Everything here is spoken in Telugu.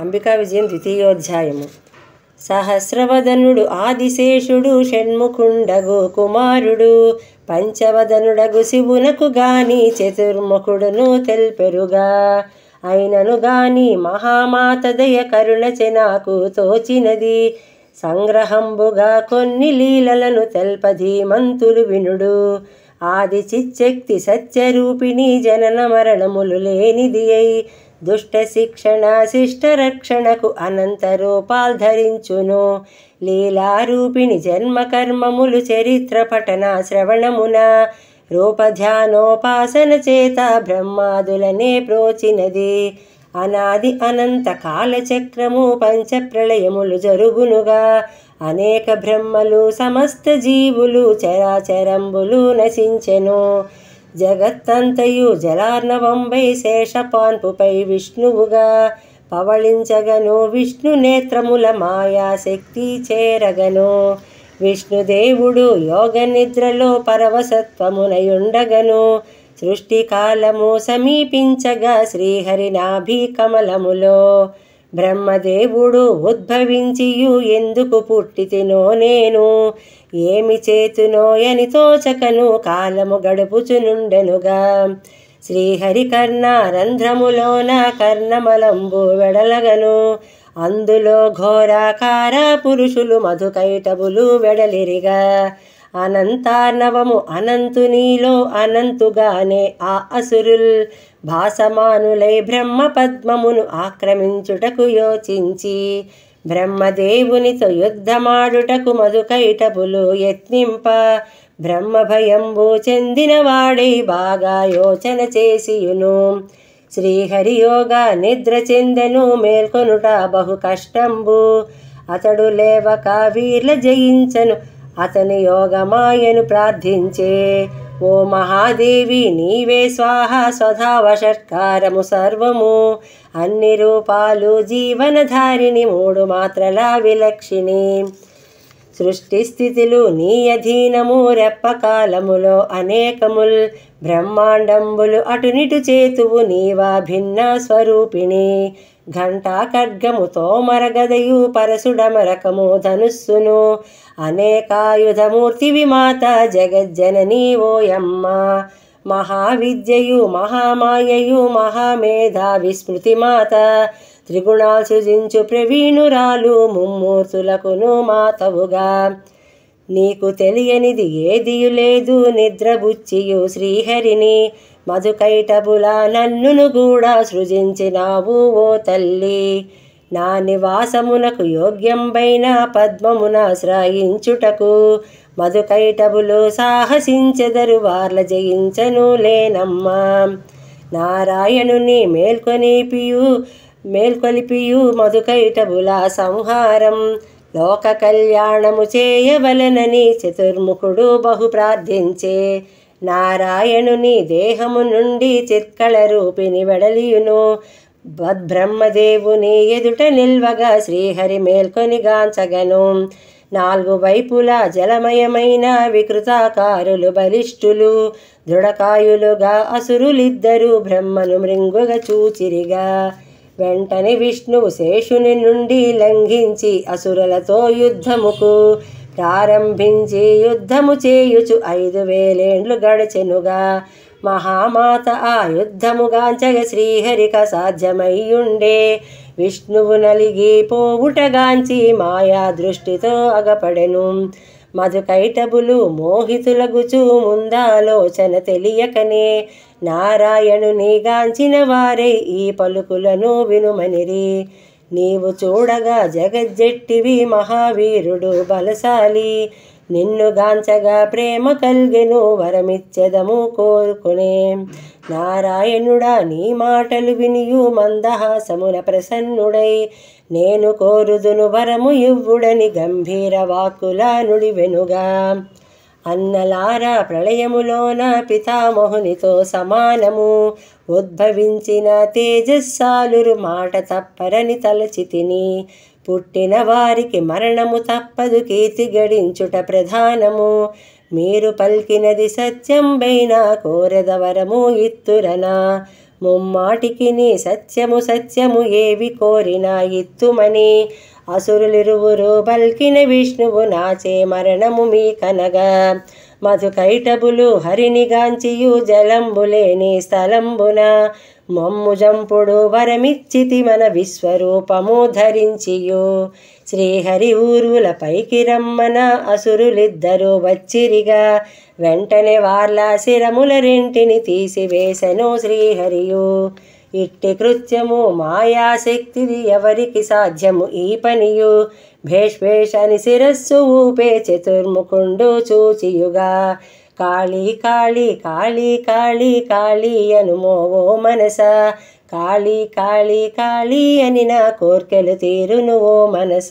అంబికా విజయం ద్వితీయోధ్యాయము. సహస్రవదనుడు ఆదిశేషుడు షణ్ముఖుండగు కుమారుడు పంచవదనుడగు శివునకు గాని చతుర్ముఖుడును తెల్పెరుగా. అయినను గాని మహామాత దయ కరుణచె నాకు తోచినది సంగ్రహంబుగా కొన్ని లీలలను తెల్పధీమంతులు వినుడు. ఆది చిచ్చక్తి సత్యరూపిణి జనన మరణములు లేనిది అయి దుష్ట శిక్షణ శిష్ట రక్షణకు అనంత రూపాల్ధరించును. లీలారూపిణి జన్మ కర్మములు చరిత్ర పఠన శ్రవణమున రూపధ్యానోపాసన చేత బ్రహ్మాదులనే ప్రోచినది. అనాది అనంత కాలచక్రము పంచప్రళయములు జరుగునుగా. అనేక బ్రహ్మలు సమస్త జీవులు చరాచరంబులు నశించెను. జగత్తంతయు జలార్ణవంబై శేషపాన్పుపై విష్ణువుగా పవళించగను. విష్ణు నేత్రముల మాయాశక్తి చేరగను. విష్ణుదేవుడు యోగ నిద్రలో పరవసత్వమునయుండగను. సృష్టి కాలము సమీపించగా శ్రీహరి నాభి కమలములో బ్రహ్మదేవుడు ఉద్భవించియు ఎందుకు పుట్టితినో నేను ఏమి చేతునో అని తోచకను కాలము గడుపుచునుండెనుగా. శ్రీహరి కర్ణ రంధ్రములోన కర్ణమలంబు వెడలగను. అందులో ఘోరాకార పురుషులు మధుకైటబులు వెడలిరిగా. అనంతార్ణవము అనంతునిలో అనంతుగానే ఆ అసురుల్ భాసమానులై బ్రహ్మ పద్మమును ఆక్రమించుటకు యోచించి బ్రహ్మదేవునితో యుద్ధమాడుటకు మధుకైటబులు యత్నింప బ్రహ్మ భయంబు చెందిన వాడై బాగా యోచన చేసియును. శ్రీహరి యోగా నిద్ర చెందెను మేల్కొనుట బహు కష్టంబు. అతడు లేవక వీర్ల జయించను అతని యోగమాయను ప్రార్థించే. ఓ మహాదేవి నీవే స్వాహ స్వధావషట్కారము సర్వము. అన్ని రూపాలు జీవనధారిణి మూడు మాత్రల విలక్షిణి. సృష్టి స్థితిలు నీ అధీనము రెప్పకాలములో అనేకముల్ బ్రహ్మాండంబులు అటునిటు చేతువు నీవా భిన్న స్వరూపిణి. ఘంటా ఖడ్గముతో మరగదయు పరశుడమరకము ధనుస్సును అనేకాయుధమూర్తి విమాత జగజ్జననీ ఓయమ్మ. మహావిద్యయు మహామాయయు మహామేధా విస్మృతిమాత త్రిగుణాలు సృజించు ప్రవీణురాలు ముమ్మూర్తులకును మాతవుగా. నీకు తెలియనిది ఏదియు లేదు నిద్రబుచ్చియు శ్రీహరిని మధుకైటబుల నన్నును కూడా సృజించినావు ఓ తల్లి. నా నివాసమునకు యోగ్యంబైన పద్మమునాశ్రయించుటకు మధుకైటబులు సాహసించెదరు వార్ల జయించను లేనమ్మా. నారాయణుని మేల్కొలిపియు మధుకైటబుల సంహారం లోక కళ్యాణము చేయవలనని చతుర్ముఖుడు బహు ప్రార్థించే. నారాయణుని దేహము నుండి చిత్కళ రూపిణి వెడలియును బ్రహ్మదేవుని ఎదుట నిల్వగా శ్రీహరి మేల్కొని గాంచగను. నాలుగు వైపులా జలమయమైన వికృతాకారులు బలిష్ఠులు దృఢకాయులుగా అసురులిద్దరూ బ్రహ్మను మృంగుగా చూచిరిగా. వెంటనే విష్ణువు శేషుని నుండి లంఘించి అసురులతో యుద్ధముకు ప్రారంభించి యుద్ధము చేయుచు 5000 గడచెనుగా. మహామాత ఆ యుద్ధముగాంచగ శ్రీహరిక సాధ్యమయ్యుండే. విష్ణువు నలిగి పోవుటగాంచి మాయా దృష్టితో అగపడెను. మధుకైటబులు మోహితులగుచు ముందాలోచన తెలియకనే నారాయణుని గాంచిన వారై ఈ పలుకులను వినుమనిరి. నీవు చూడగా జగజ్జెట్టివి మహావీరుడు బలశాలి. నిన్ను గాంచగా ప్రేమ కల్గెను వరమిచ్చెదము కోరుకునే. నారాయణుడా నీ మాటలు వినియు మందహాసమున ప్రసన్నుడై నేను కోరుదును వరము ఇవ్వుడని గంభీర వాక్కులా నుడివెనుగా. అన్నలారా ప్రళయములోన పితామహునితో సమానము ఉద్భవించిన తేజస్సాలురు మాట తప్పరని తలచితిని. పుట్టిన వారికి మరణము తప్పదు కీర్తి గడించుట ప్రధానము. మీరు పల్కినది సత్యంబైన కోరెదవరము ఇత్తురనా. ముమ్మాటికి నీ సత్యము సత్యము ఏవి కోరినా ఇత్తుమని అసురులిరువురు బల్కిన విష్ణువు నాచే మరణము మీ కనగా మధుకైటబులు హరినిగాంచియు జలంబులేని స్థలంబున మమ్ము జంపుడు వరమిచ్చితి మన విశ్వరూపము ధరించియు శ్రీహరి ఊరుల పైకి రమ్మన అసురులిద్దరూ వచ్చిరిగా వెంటనే వార్ల శిరముల రెంటిని తీసివేసెను శ్రీహరియు ఇట్టి కృత్యము మాయాశక్తిది ఎవరికి సాధ్యము ఈ పనియు భేష్వేషని శిరస్సు ఊపే చతుర్ముఖుండు చూచియుగా కాళీ కాళీ కాళీ కాళీ కాళీ అనుమోవో మనస కాళీ కాళీ కాళీ అని నా కోర్కెలు తీరును ఓ మనస.